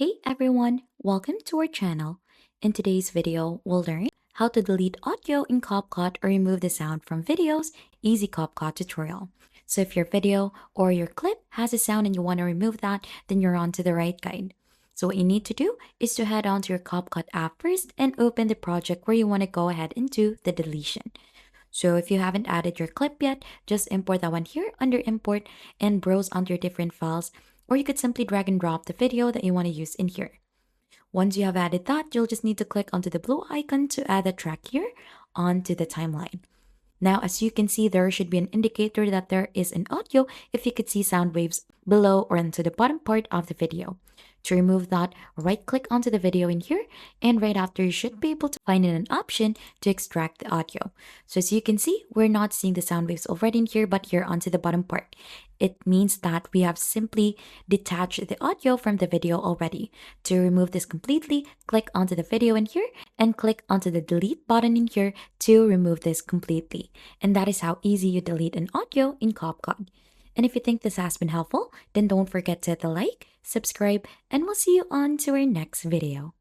Hey everyone, welcome to our channel. In today's video, we'll learn how to delete audio in CapCut or remove the sound from videos, easy CapCut tutorial. So if your video or your clip has a sound and you want to remove that, then you're on to the right guide. So what you need to do is to head on to your CapCut app first and open the project where you want to go ahead and do the deletion. So if you haven't added your clip yet, just import that one here under import and browse under different files, or you could simply drag and drop the video that you want to use in here. Once you have added that, you'll just need to click onto the blue icon to add the track here onto the timeline. Now, as you can see, there should be an indicator that there is an audio if you could see sound waves below or into the bottom part of the video. To remove that, right click onto the video in here, and right after you should be able to find an option to extract the audio. So as you can see, we're not seeing the sound waves already in here, but here onto the bottom part. It means that we have simply detached the audio from the video already. To remove this completely, click onto the video in here and click onto the delete button in here to remove this completely. And that is how easy you delete an audio in CapCut. And if you think this has been helpful, then don't forget to hit the like, subscribe, and we'll see you on to our next video.